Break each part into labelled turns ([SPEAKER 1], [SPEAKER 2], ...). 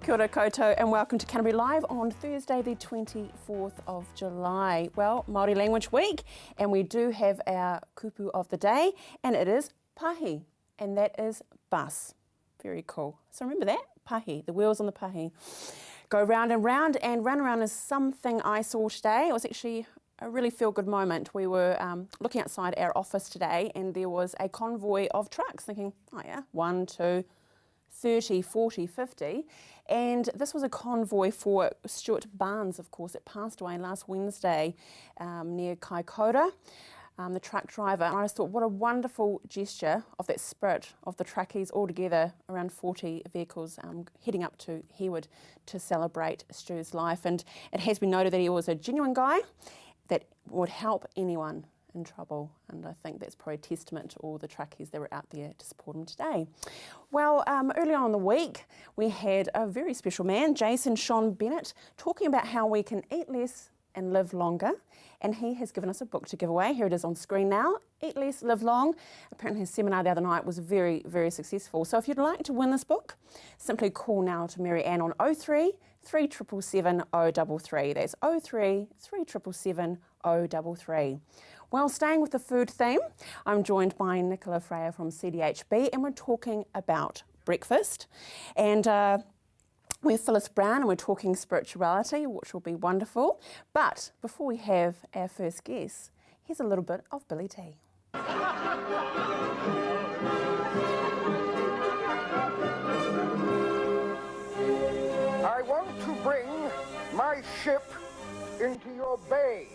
[SPEAKER 1] Kia ora koutou and welcome to Canterbury Live on Thursday the 24th of July. Well, Māori Language Week, and we do have our kupu of the day, and it is pahi, and that is bus. Very cool. So remember that? Pahi, the wheels on the pahi. Go round and round, and run around is something I saw today. It was actually a really feel-good moment. We were looking outside our office today, and there was a convoy of trucks, thinking, oh yeah, 1, 2, 30, 40, 50, and this was a convoy for Stuart Barnes, of course, that passed away last Wednesday near Kaikoura, the truck driver. And I just thought, what a wonderful gesture of that spirit of the truckies all together, around 40 vehicles heading up to Harewood to celebrate Stu's life. And it has been noted that he was a genuine guy that would help anyone in trouble, and I think that's probably a testament to all the truckies that were out there to support him today. Well, earlier on in the week we had a very special man, Jason Sean Bennett, talking about how we can eat less and live longer, and he has given us a book to give away. Here it is on screen now, Eat Less, Live Long. Apparently his seminar the other night was very, very successful. So if you'd like to win this book, simply call now to Mary Ann on 03 3777 033. That's 03 3777 033. Well, staying with the food theme, I'm joined by Nicola Freya from CDHB, and we're talking about breakfast. And we're Phyllis Brown, and we're talking spirituality, which will be wonderful. But before we have our first guest, here's a little bit of Billy Tea.
[SPEAKER 2] I want to bring my ship into your bay,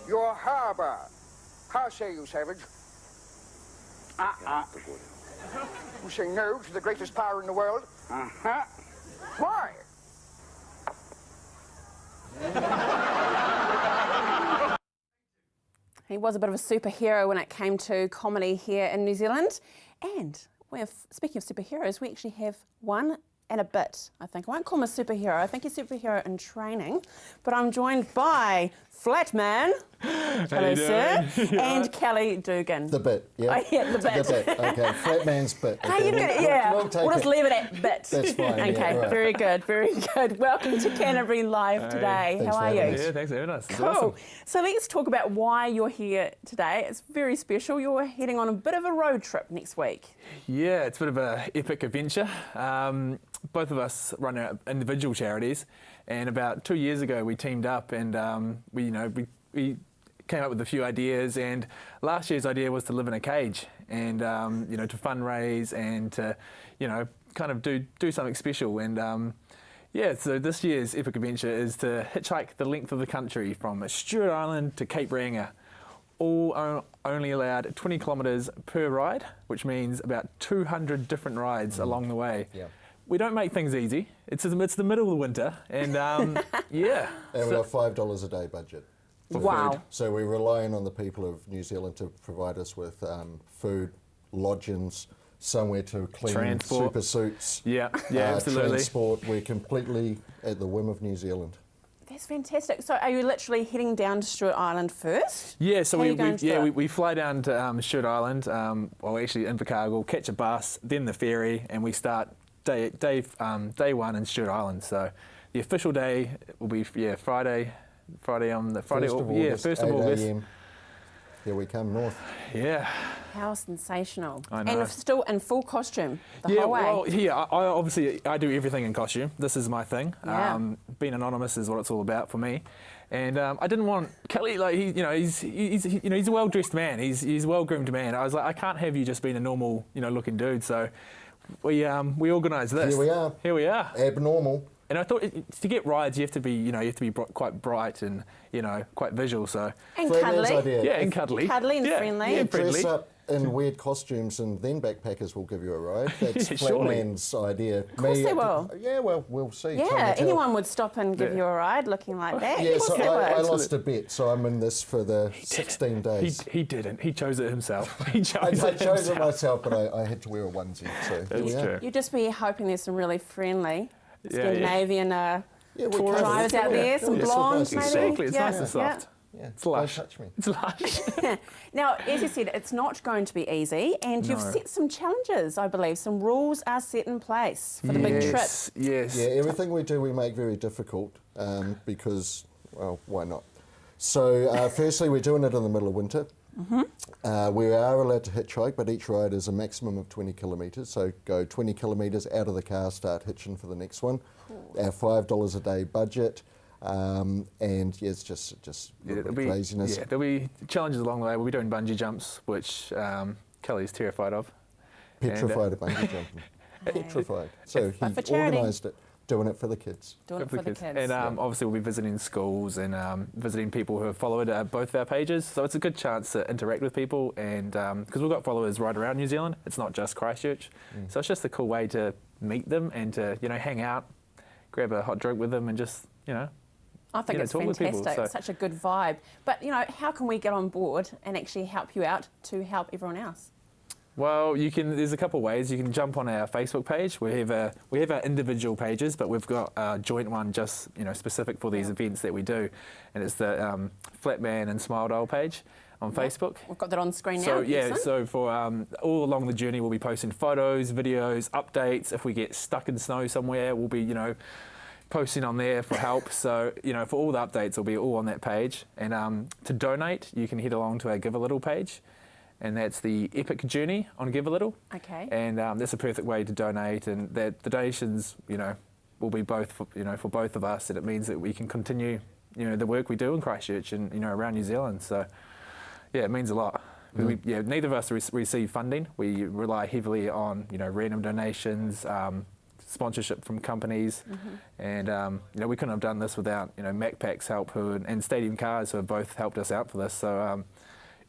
[SPEAKER 2] your harbour. How say you, savage? You say no to the greatest power in the world? Why?
[SPEAKER 1] He was a bit of a superhero when it came to comedy here in New Zealand. And speaking of superheroes, we actually have one and a bit, I think. I won't call him a superhero. I think he's a superhero in training. But I'm joined by Flatman. Hello, sir. And Kelly Dugan.
[SPEAKER 3] The bit, yeah?
[SPEAKER 1] Oh, yeah, the bit.
[SPEAKER 3] The bit, okay. Flatman's bit. Okay.
[SPEAKER 1] Hey, you've got it, yeah.
[SPEAKER 3] We'll
[SPEAKER 1] just leave it at bit.
[SPEAKER 3] That's fine.
[SPEAKER 1] Okay,
[SPEAKER 3] yeah, right.
[SPEAKER 1] very good, very good. Welcome to Canterbury Live today.
[SPEAKER 3] Thanks
[SPEAKER 1] How
[SPEAKER 3] for
[SPEAKER 1] are you?
[SPEAKER 3] having us.
[SPEAKER 4] Yeah, thanks for having us. It's
[SPEAKER 1] Cool.
[SPEAKER 4] awesome.
[SPEAKER 1] So let's talk about why you're here today. It's very special. You're heading on a bit of a road trip next week.
[SPEAKER 4] Yeah, it's a bit of an epic adventure. Both of us run our individual charities, and about 2 years ago we teamed up, and we came up with a few ideas. And last year's idea was to live in a cage, and to fundraise and to kind of do something special. And so this year's epic adventure is to hitchhike the length of the country from Stewart Island to Cape Reinga, all only allowed 20 kilometres per ride, which means about 200 different rides along the way.
[SPEAKER 3] Yeah.
[SPEAKER 4] We don't make things easy. It's the middle of the winter, and yeah.
[SPEAKER 3] And we've got $5 a day budget. for
[SPEAKER 1] Wow.
[SPEAKER 3] food. So we're relying on the people of New Zealand to provide us with food, lodgings, somewhere to clean
[SPEAKER 4] Transport.
[SPEAKER 3] super suits.
[SPEAKER 4] Yeah, absolutely.
[SPEAKER 3] Transport. We're completely at the whim of New Zealand.
[SPEAKER 1] That's fantastic. So are you literally heading down to Stewart Island first?
[SPEAKER 4] Yeah, so
[SPEAKER 1] How are you going to do it?
[SPEAKER 4] we fly down to Stewart Island, actually Invercargill, catch a bus, then the ferry, and we start day one in Stewart Island. So the official day will be Friday on the Friday. 1st of August.
[SPEAKER 3] Here we come north.
[SPEAKER 4] Yeah.
[SPEAKER 1] How sensational.
[SPEAKER 4] I know.
[SPEAKER 1] And still in full costume the whole way.
[SPEAKER 4] Well, I obviously do everything in costume. This is my thing.
[SPEAKER 1] Yeah.
[SPEAKER 4] Being anonymous is what it's all about for me. And I didn't want Kelly, like he's a well-dressed man. He's a well-groomed man. I was like, I can't have you just being a normal, looking dude. So we organised this.
[SPEAKER 3] Here we are. Abnormal.
[SPEAKER 4] And I thought to get rides, you have to be, quite bright and, quite visual. So
[SPEAKER 1] And
[SPEAKER 3] Fredman's
[SPEAKER 1] cuddly.
[SPEAKER 3] idea.
[SPEAKER 4] yeah, and cuddly.
[SPEAKER 1] Cuddly and friendly.
[SPEAKER 4] Yeah,
[SPEAKER 3] Dress
[SPEAKER 4] friendly.
[SPEAKER 3] up in weird costumes and then backpackers will give you a ride. That's
[SPEAKER 4] Yeah, surely.
[SPEAKER 3] Flatman's idea. Of
[SPEAKER 1] course they will.
[SPEAKER 3] Yeah, well, we'll see. Time
[SPEAKER 1] Yeah,
[SPEAKER 3] will tell.
[SPEAKER 1] anyone would stop and give
[SPEAKER 4] Yeah.
[SPEAKER 1] you a ride looking like that.
[SPEAKER 3] Yeah,
[SPEAKER 1] Of course
[SPEAKER 3] so
[SPEAKER 1] they
[SPEAKER 3] I
[SPEAKER 1] would.
[SPEAKER 3] lost a bet, so I'm in this for the 16 days.
[SPEAKER 4] He didn't. He chose it himself. He
[SPEAKER 3] I
[SPEAKER 4] chose it
[SPEAKER 3] chose it
[SPEAKER 4] himself.
[SPEAKER 3] myself, but I had to wear a onesie. So here
[SPEAKER 4] That's
[SPEAKER 3] we are.
[SPEAKER 4] true.
[SPEAKER 1] You'd just be hoping there's some really friendly
[SPEAKER 4] Yeah,
[SPEAKER 1] Scandinavian
[SPEAKER 3] Yeah, we
[SPEAKER 1] drivers out there, some
[SPEAKER 4] Yeah,
[SPEAKER 1] blondes maybe.
[SPEAKER 4] Exactly, it's
[SPEAKER 1] Yeah,
[SPEAKER 4] nice and soft.
[SPEAKER 3] Yeah,
[SPEAKER 4] It's lush.
[SPEAKER 3] Don't touch me.
[SPEAKER 4] It's lush.
[SPEAKER 1] Now, as you said, it's not going to be easy, and you've
[SPEAKER 4] No.
[SPEAKER 1] set some challenges, I believe. Some rules are set in place for the big trip.
[SPEAKER 4] Yes, yes.
[SPEAKER 3] Yeah, everything we do we make very difficult because, well, why not? So firstly, we're doing it in the middle of winter. We are allowed to hitchhike, but each ride is a maximum of 20 kilometres. So go 20 kilometres out of the car, start hitching for the next one. Our $5 a day budget. And yeah, it's just a little bit of craziness.
[SPEAKER 4] Yeah, there'll be challenges along the way. We'll be doing bungee jumps, which Kelly's terrified of.
[SPEAKER 3] Petrified of bungee jumping. Petrified. So
[SPEAKER 1] But for
[SPEAKER 3] he
[SPEAKER 1] charity.
[SPEAKER 3] organised it, doing it for the kids.
[SPEAKER 1] Doing it for the kids.
[SPEAKER 4] And obviously we'll be visiting schools and visiting people who have followed both our pages. So it's a good chance to interact with people, and because we've got followers right around New Zealand, it's not just Christchurch. So it's just a cool way to meet them and to, hang out, grab a hot drink with them and just,
[SPEAKER 1] I think it's
[SPEAKER 4] talk with people,
[SPEAKER 1] fantastic.
[SPEAKER 4] so-
[SPEAKER 1] Such a good vibe. But, how can we get on board and actually help you out to help everyone else?
[SPEAKER 4] Well, there's a couple of ways. You can jump on our Facebook page. We have our individual pages, but we've got a joint one just specific for these events that we do, and it's the Flatman and Smile Dial page on Facebook.
[SPEAKER 1] We've got that on screen now.
[SPEAKER 4] So yeah,
[SPEAKER 1] Excellent.
[SPEAKER 4] so for all along the journey, we'll be posting photos, videos, updates. If we get stuck in snow somewhere, we'll be posting on there for help. So for all the updates, it'll be all on that page. And to donate, you can head along to our Give a Little page, and that's the Epic Journey on Give a Little.
[SPEAKER 1] Okay.
[SPEAKER 4] And that's a perfect way to donate, and that the donations will be both for both of us, and it means that we can continue the work we do in Christchurch and around New Zealand. So yeah, it means a lot. Neither of us receive funding. We rely heavily on random donations, sponsorship from companies, and we couldn't have done this without MacPack's help and Stadium Cars, who have both helped us out for this. So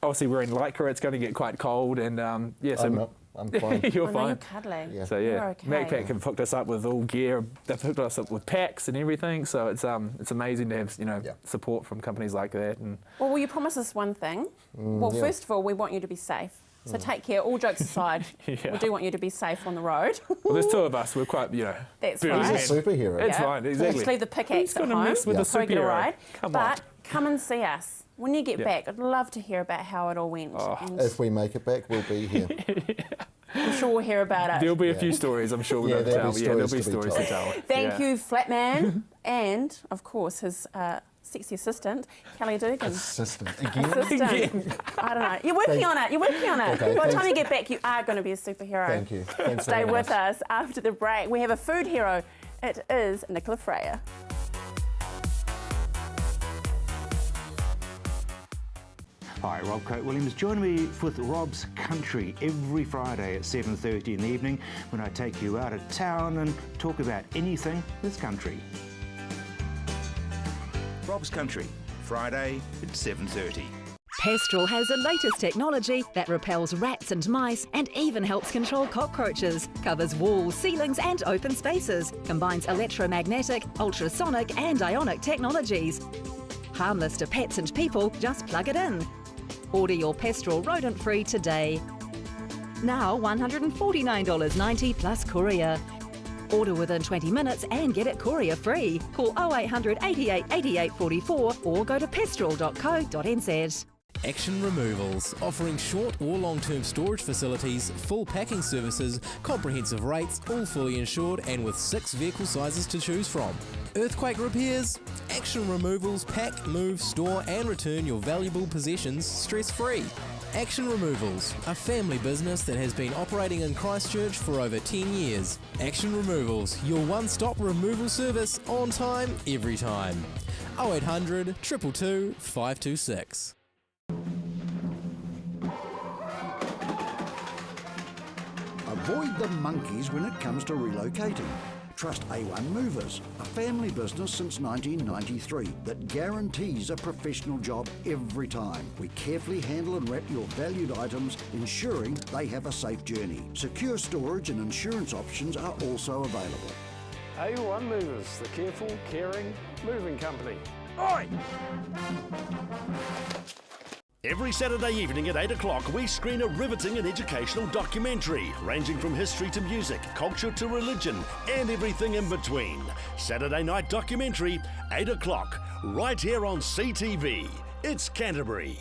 [SPEAKER 4] obviously we're in Lycra, it's going to get quite cold, and so
[SPEAKER 3] I'm fine.
[SPEAKER 4] you're
[SPEAKER 1] I know
[SPEAKER 4] fine.
[SPEAKER 1] you're cuddly.
[SPEAKER 3] Yeah.
[SPEAKER 4] So
[SPEAKER 1] You're okay.
[SPEAKER 4] MacPack have hooked us up with all gear. They've hooked us up with packs and everything. So it's amazing to have support from companies like that. And
[SPEAKER 1] Well, will you promise us one thing? Well,
[SPEAKER 3] yeah.
[SPEAKER 1] first of all, we want you to be safe. So take care. All jokes aside, we do want you to be safe on the road.
[SPEAKER 4] well, there's two of us. We're quite
[SPEAKER 1] That's
[SPEAKER 4] burly
[SPEAKER 1] right.
[SPEAKER 3] He's a
[SPEAKER 4] men.
[SPEAKER 3] superhero.
[SPEAKER 4] It's fine, exactly.
[SPEAKER 1] Just leave the pickaxe
[SPEAKER 4] Who's
[SPEAKER 1] at
[SPEAKER 4] gonna
[SPEAKER 1] home.
[SPEAKER 4] mess with a
[SPEAKER 1] before you get a
[SPEAKER 4] superhero?
[SPEAKER 1] ride.
[SPEAKER 4] Come
[SPEAKER 1] but
[SPEAKER 4] on.
[SPEAKER 1] come and see us. When you get
[SPEAKER 4] Yeah.
[SPEAKER 1] back, I'd love to hear about how it all went.
[SPEAKER 4] Oh.
[SPEAKER 1] And
[SPEAKER 3] If we make it back, we'll be here.
[SPEAKER 1] I'm sure we'll hear about it.
[SPEAKER 4] There'll be a few stories, I'm sure we're
[SPEAKER 3] Yeah,
[SPEAKER 4] going to
[SPEAKER 3] there'll
[SPEAKER 4] tell.
[SPEAKER 3] be
[SPEAKER 4] Yeah, there'll be
[SPEAKER 3] stories
[SPEAKER 4] stories
[SPEAKER 3] to
[SPEAKER 4] to
[SPEAKER 3] be
[SPEAKER 4] tell.
[SPEAKER 1] Thank you, Flatman, and of course his sexy assistant, Kelly Dugan.
[SPEAKER 3] Assistant again.
[SPEAKER 1] Assistant. I don't know. You're working on it. You're working on it.
[SPEAKER 3] Okay,
[SPEAKER 1] By the time
[SPEAKER 3] thanks.
[SPEAKER 1] you get back, you are going to be a superhero.
[SPEAKER 3] Thank you. Thanks for
[SPEAKER 1] Stay
[SPEAKER 3] having
[SPEAKER 1] with
[SPEAKER 3] us.
[SPEAKER 1] us after the break. We have a food hero. It is Nicola Freya.
[SPEAKER 5] Hi, Rob Coate-Williams. Join me with Rob's Country every Friday at 7:30 in the evening when I take you out of town and talk about anything that's country. Rob's Country, Friday at 7:30.
[SPEAKER 6] Pestrol has the latest technology that repels rats and mice and even helps control cockroaches. Covers walls, ceilings and open spaces. Combines electromagnetic, ultrasonic and ionic technologies. Harmless to pets and people, just plug it in. Order your Pestrol rodent-free today. Now $149.90 plus courier. Order within 20 minutes and get it courier free. Call 0800 88 88 44 or go to pestrol.co.nz.
[SPEAKER 7] Action Removals, offering short or long-term storage facilities, full packing services, comprehensive rates, all fully insured and with 6 vehicle sizes to choose from. Earthquake repairs? Action Removals pack, move, store and return your valuable possessions stress-free. Action Removals, a family business that has been operating in Christchurch for over 10 years. Action Removals, your one-stop removal service on time, every time. 0800 222 526.
[SPEAKER 8] Avoid the monkeys when it comes to relocating. Trust A1 Movers, a family business since 1993 that guarantees a professional job every time. We carefully handle and wrap your valued items, ensuring they have a safe journey. Secure storage and insurance options are also available.
[SPEAKER 9] A1 Movers, the careful, caring moving company.
[SPEAKER 10] Oi! Every Saturday evening at 8 o'clock, we screen a riveting and educational documentary, ranging from history to music, culture to religion, and everything in between. Saturday night documentary, 8 o'clock, right here on CTV. It's Canterbury.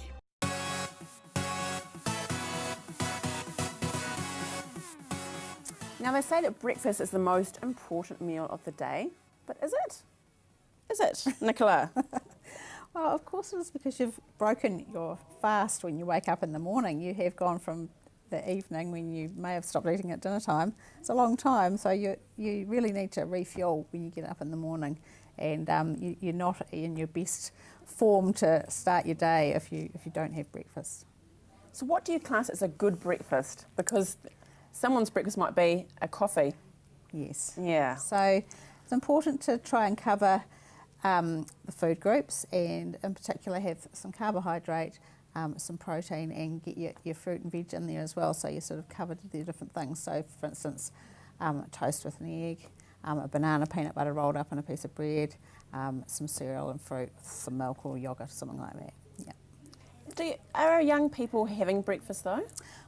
[SPEAKER 1] Now, they say that breakfast is the most important meal of the day, but is it? Is it, Nicola?
[SPEAKER 11] Well, of course it is, because you've broken your fast when you wake up in the morning. You have gone from the evening when you may have stopped eating at dinner time. It's a long time, so you really need to refuel when you get up in the morning, and you're not in your best form to start your day if you don't have breakfast.
[SPEAKER 1] So what do you class as a good breakfast? Because someone's breakfast might be a coffee.
[SPEAKER 11] Yes.
[SPEAKER 1] Yeah.
[SPEAKER 11] So it's important to try and cover the food groups, and in particular have some carbohydrate, some protein, and get your fruit and veg in there as well, so you're sort of covered the different things. So for instance, toast with an egg, a banana peanut butter rolled up in a piece of bread, some cereal and fruit, some milk or yoghurt, something like that. Yeah.
[SPEAKER 1] Are young people having breakfast though?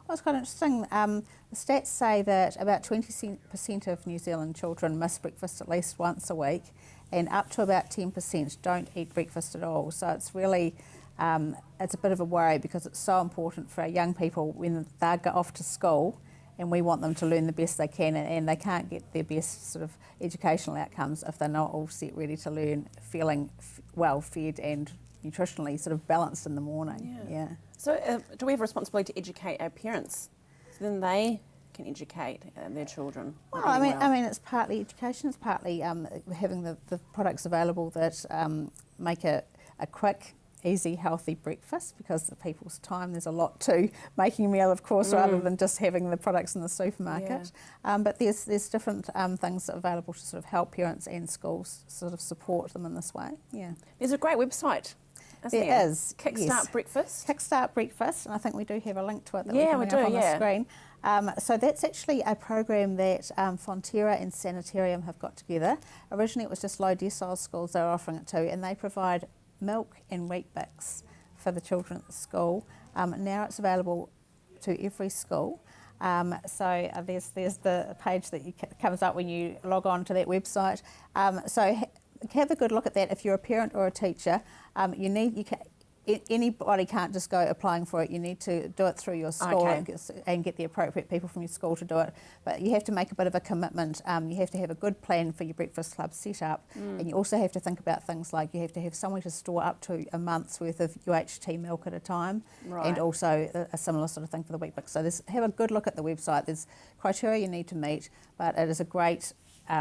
[SPEAKER 11] Well, it's quite interesting. The stats say that about 20% of New Zealand children miss breakfast at least once a week, and up to about 10% don't eat breakfast at all. So it's really, it's a bit of a worry, because it's so important for our young people when they go off to school, and we want them to learn the best they can, and they can't get their best sort of educational outcomes if they're not all set ready to learn, feeling well fed and nutritionally sort of balanced in the morning. Yeah.
[SPEAKER 1] So do we have a responsibility to educate our parents, so then they can educate their children?
[SPEAKER 11] Well, I mean, it's partly education, it's partly having the products available that make a quick, easy, healthy breakfast, because of people's time, there's a lot to making a meal, of course, rather than just having the products in the supermarket. Yeah. But there's different things available to sort of help parents and schools sort of support them in this way. Yeah.
[SPEAKER 1] There's a great website.
[SPEAKER 11] There is.
[SPEAKER 1] Kickstart Breakfast.
[SPEAKER 11] Kickstart Breakfast, and I think we do have a link to it that
[SPEAKER 1] we
[SPEAKER 11] can
[SPEAKER 1] do,
[SPEAKER 11] up on the screen. So that's actually a program that Fonterra and Sanitarium have got together. Originally it was just low decile schools they were offering it to, and they provide milk and wheat bix for the children at the school. Now it's available to every school. So there's the page that comes up when you log on to that website. So have a good look at that. If you're a parent or a teacher, anybody can't just go applying for it. You need to do it through your school and get the appropriate people from your school to do it. But you have to make a bit of a commitment. You have to have a good plan for your breakfast club set up, and you also have to think about things like you have to have somewhere to store up to a month's worth of UHT milk at a time, and also a similar sort of thing for the wheat bix. So have a good look at the website. There's criteria you need to meet, but it is a great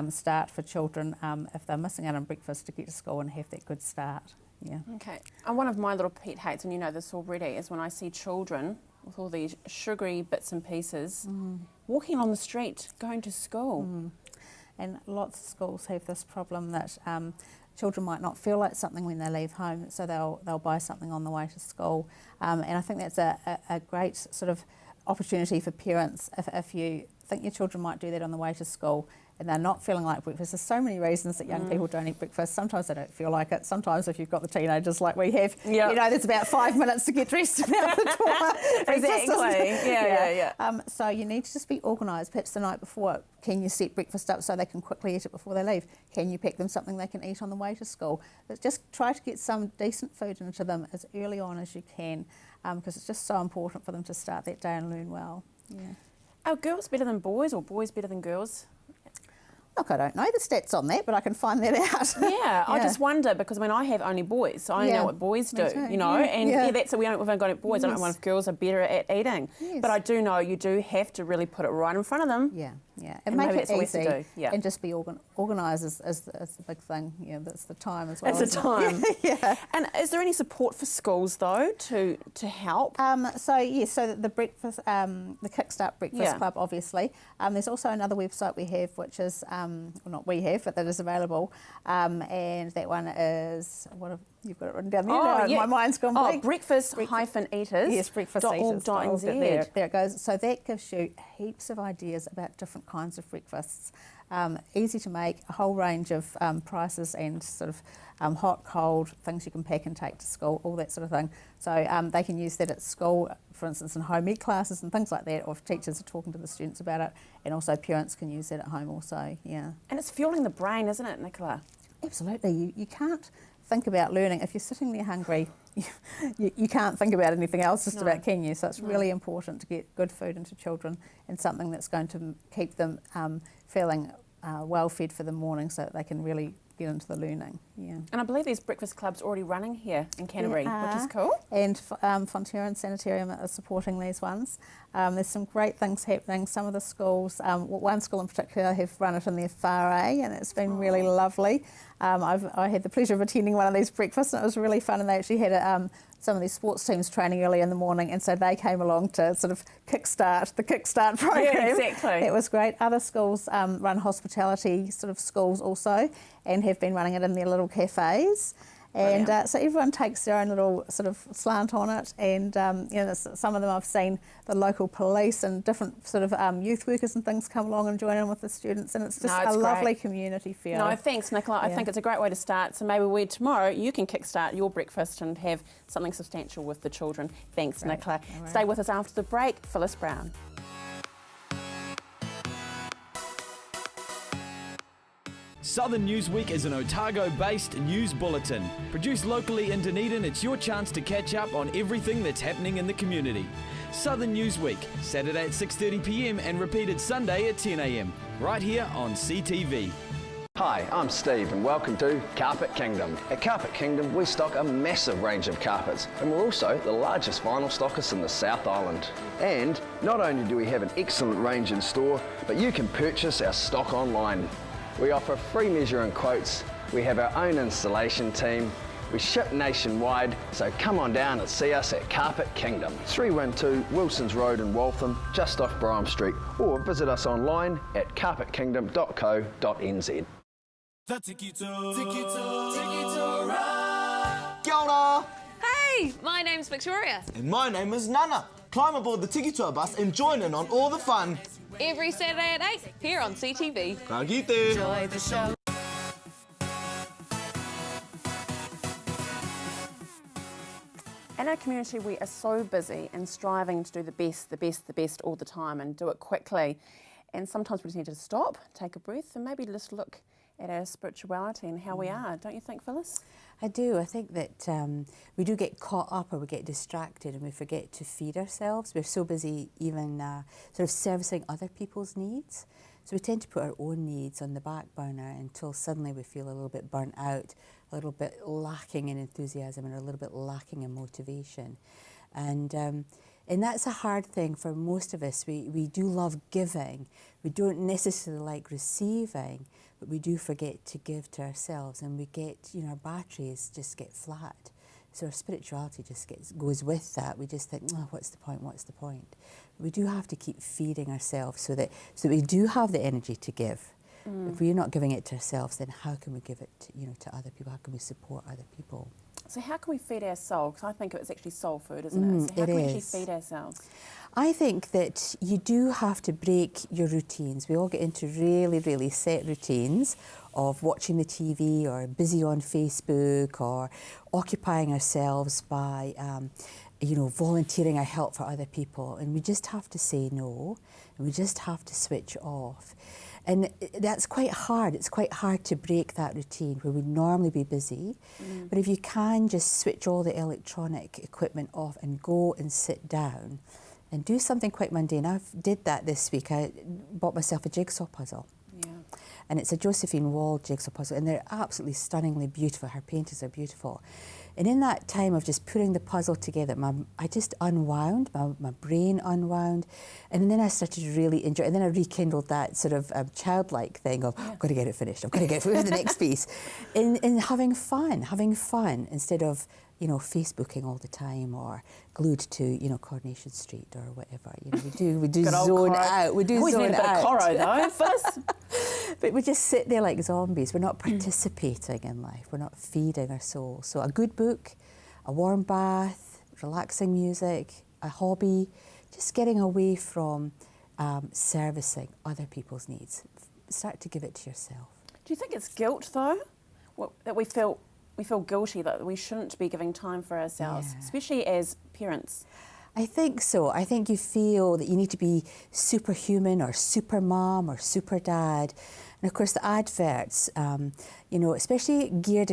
[SPEAKER 11] start for children if they're missing out on breakfast, to get to school and have that good start. Yeah.
[SPEAKER 1] Okay. And one of my little pet hates, and you know this already, is when I see children with all these sugary bits and pieces walking on the street going to school.
[SPEAKER 11] And lots of schools have this problem that children might not feel like something when they leave home, so they'll buy something on the way to school. And I think that's a great sort of opportunity for parents if you think your children might do that on the way to school and they're not feeling like breakfast. There's so many reasons that young people don't eat breakfast. Sometimes they don't feel like it. Sometimes if you've got the teenagers like we have, you know, there's about 5 minutes to get dressed and out the door.
[SPEAKER 1] Exactly.
[SPEAKER 11] So you need to just be organised. Perhaps the night before, can you set breakfast up so they can quickly eat it before they leave? Can you pack them something they can eat on the way to school? But just try to get some decent food into them as early on as you can, because it's just so important for them to start that day and learn well. Yeah.
[SPEAKER 1] Are girls better than boys, or boys better than girls?
[SPEAKER 11] Look, I don't know the stats on that, but I can find that out.
[SPEAKER 1] I just wonder, because I mean, I have only boys, so I only know what boys do, you know, and that's we've only got boys. I don't know if girls are better at eating, but I do know you do have to really put it right in front of them.
[SPEAKER 11] And make it easy, and just be organised is the big thing. Yeah, that's the time as well.
[SPEAKER 1] It's the time. And is there any support for schools though to help?
[SPEAKER 11] So the breakfast, the Kickstart Breakfast Club, obviously. There's also another website we have, which is well, not we have, but that is available, and that one is you've got it written down there. My mind's gone blank.
[SPEAKER 1] breakfast-eaters.
[SPEAKER 11] Yes, breakfast-eaters.org.nz. There it goes. So that gives you heaps of ideas about different kinds of breakfasts. Easy to make, a whole range of prices and sort of hot, cold, things you can pack and take to school, all that sort of thing. So they can use that at school, for instance, in home ec classes and things like that, or if teachers are talking to the students about it, and also parents can use that at home also, And
[SPEAKER 1] it's fueling the brain, isn't it, Nicola?
[SPEAKER 11] Absolutely. You can't think about learning. If you're sitting there hungry, you can't think about anything else just about, can you? So it's really important to get good food into children and something that's going to keep them feeling well fed for the morning so that they can really get into the learning. Yeah.
[SPEAKER 1] And I believe there's breakfast clubs already running here in Canterbury, which is cool.
[SPEAKER 11] And Fonterra and Sanitarium are supporting these ones. There's some great things happening. Some of the schools, one school in particular, have run it in their FRA, and it's been really lovely. I had the pleasure of attending one of these breakfasts, and it was really fun. And they actually had some of these sports teams training early in the morning, and so they came along to sort of kickstart the Kickstart program.
[SPEAKER 1] Yeah, exactly.
[SPEAKER 11] It was great. Other schools run hospitality sort of schools also, and have been running it in their little cafes. And so everyone takes their own little sort of slant on it, and you know, some of them I've seen the local police and different sort of youth workers and things come along and join in with the students, and it's just a lovely community feel.
[SPEAKER 1] No, thanks, Nicola. I think it's a great way to start. So maybe tomorrow you can kickstart your breakfast and have something substantial with the children. Thanks, Nicola. Stay with us after the break. Phyllis Brown.
[SPEAKER 12] Southern News Week is an Otago-based news bulletin. Produced locally in Dunedin, it's your chance to catch up on everything that's happening in the community. Southern News Week, Saturday at 6:30 p.m. and repeated Sunday at 10 a.m. right here on CTV.
[SPEAKER 13] Hi, I'm Steve and welcome to Carpet Kingdom. At Carpet Kingdom we stock a massive range of carpets, and we're also the largest vinyl stockist in the South Island. And not only do we have an excellent range in store, but you can purchase our stock online. We offer free measuring quotes, we have our own installation team, we ship nationwide, so come on down and see us at Carpet Kingdom, 312 Wilsons Road in Waltham, just off Brougham Street, or visit us online at carpetkingdom.co.nz.
[SPEAKER 14] The Tiki Tour. Kia ora.
[SPEAKER 15] Hey, my name's Victoria.
[SPEAKER 14] And my name is Nana. Climb aboard the Tiki Tour bus and join in on all the fun.
[SPEAKER 15] Every Saturday at 8 here on CTV.
[SPEAKER 14] Ka kite.
[SPEAKER 15] Enjoy the show.
[SPEAKER 1] In our community, we are so busy and striving to do the best all the time and do it quickly. And sometimes we just need to stop, take a breath, and maybe just look at our spirituality and how we are. Don't you think, Phyllis?
[SPEAKER 16] I do. I think that we do get caught up or we get distracted and we forget to feed ourselves. We're so busy even sort of servicing other people's needs. So we tend to put our own needs on the back burner until suddenly we feel a little bit burnt out, a little bit lacking in enthusiasm and a little bit lacking in motivation. And that's a hard thing for most of us. We do love giving. We don't necessarily like receiving, but we do forget to give to ourselves, and we get, our batteries just get flat. So our spirituality just goes with that. We just think, oh, what's the point? What's the point? We do have to keep feeding ourselves so that we do have the energy to give. If we're not giving it to ourselves, then how can we give it to other people? How can we support other people?
[SPEAKER 1] So how can we feed our soul? Because I think it's actually soul food, isn't it? So how can we actually feed ourselves?
[SPEAKER 16] I think that you do have to break your routines. We all get into really, really set routines of watching the TV or busy on Facebook or occupying ourselves by volunteering our help for other people. And we just have to say no, and we just have to switch off. And that's quite hard. It's quite hard to break that routine where we'd normally be busy. But if you can just switch all the electronic equipment off and go and sit down and do something quite mundane. I did that this week. I bought myself a jigsaw puzzle. Yeah. And it's a Josephine Wall jigsaw puzzle, and they're absolutely stunningly beautiful. Her paintings are beautiful. And in that time of just putting the puzzle together, I just unwound, my brain unwound, and then I started to really enjoy it. And then I rekindled that sort of childlike thing of, I've got to get it finished, I've got to get it for the next piece. And having fun instead of, Facebooking all the time or glued to, Coronation Street or whatever. We do zone out. We do
[SPEAKER 1] always
[SPEAKER 16] zone
[SPEAKER 1] need a bit
[SPEAKER 16] out.
[SPEAKER 1] of Coro though, Phyllis.
[SPEAKER 16] But we just sit there like zombies. We're not participating in life. We're not feeding our soul. So a good book, a warm bath, relaxing music, a hobby, just getting away from servicing other people's needs. Start to give it to yourself.
[SPEAKER 1] Do you think it's guilt though? That we feel guilty that we shouldn't be giving time for ourselves, especially as parents?
[SPEAKER 16] I think so. I think you feel that you need to be superhuman or super mom or super dad. And of course the adverts, you know, especially geared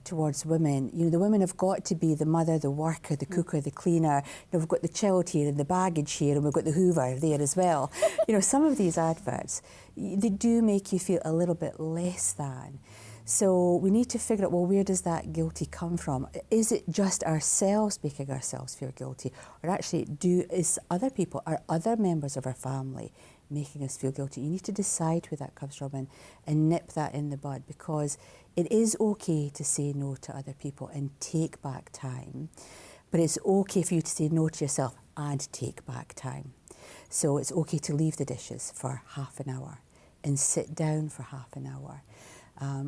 [SPEAKER 16] towards women, you know, the women have got to be the mother, the worker, the cooker, the cleaner. You know, we've got the child here and the baggage here and we've got the hoover there as well. You know, some of these adverts, they do make you feel a little bit less than. So we need to figure out, well, where does that guilty come from? Is it just ourselves making ourselves feel guilty? Or actually, is other people, are other members of our family making us feel guilty? You need to decide where that comes from and nip that in the bud, because it is okay to say no to other people and take back time. But it's okay for you to say no to yourself and take back time. So it's okay to leave the dishes for half an hour and sit down for half an hour.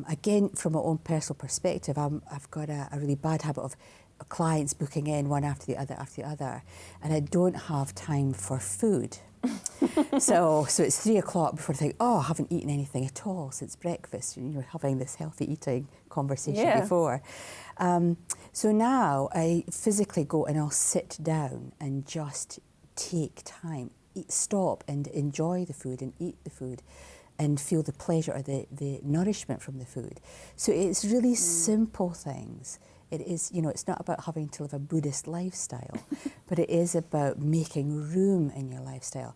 [SPEAKER 16] Again, from my own personal perspective, I've got a really bad habit of clients booking in one after the other, and I don't have time for food. so it's 3 o'clock before I think, oh, I haven't eaten anything at all since breakfast. You know, having this healthy eating conversation before. So now I physically go and I'll sit down and just take time, stop and enjoy the food and eat the food, and feel the pleasure or the nourishment from the food. So it's really simple things. It is, you know, it's not about having to live a Buddhist lifestyle, but it is about making room in your lifestyle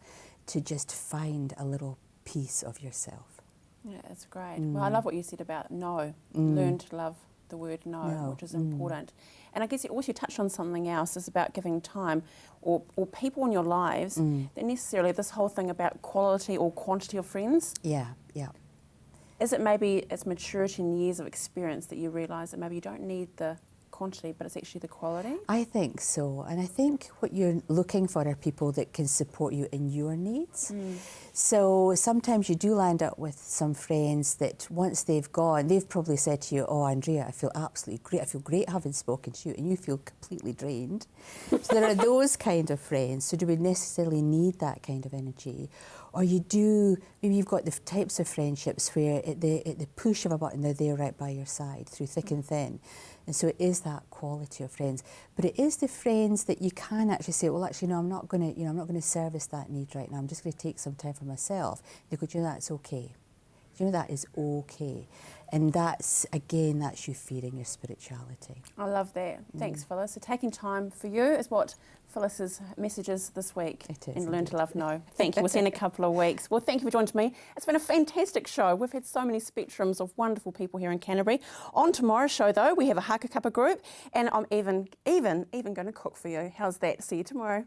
[SPEAKER 16] to just find a little piece of yourself.
[SPEAKER 1] Yeah, that's great. Well, I love what you said about no. Learn to love the word no, which is important. And I guess you also touched on something else, is about giving time or people in your lives, that necessarily this whole thing about quality or quantity of friends.
[SPEAKER 16] Yeah.
[SPEAKER 1] Is it maybe it's maturity and years of experience that you realise that maybe you don't need the quantity, but it's actually the quality?
[SPEAKER 16] I think so. And I think what you're looking for are people that can support you in your needs. So sometimes you do land up with some friends that once they've gone, they've probably said to you, oh, Andrea, I feel absolutely great. I feel great having spoken to you, and you feel completely drained. So there are those kind of friends. So do we necessarily need that kind of energy? Or you do, maybe you've got the types of friendships where at the push of a button, they're there right by your side through thick and thin. And so it is that quality of friends. But it is the friends that you can actually say, well, actually, no, I'm not going to service that need right now. I'm just going to take some time for myself. They go, do you know, that's okay. Do you know, that is okay. And that's, again, that's you feeding your spirituality.
[SPEAKER 1] I love that. Thanks, Phyllis. So taking time for you is what Phyllis's message is this week.
[SPEAKER 16] It is.
[SPEAKER 1] And Learn to Love No. Thank you. We'll see you in a couple of weeks. Well, thank you for joining me. It's been a fantastic show. We've had so many spectrums of wonderful people here in Canterbury. On tomorrow's show, though, we have a Haka Kappa group, and I'm even going to cook for you. How's that? See you tomorrow.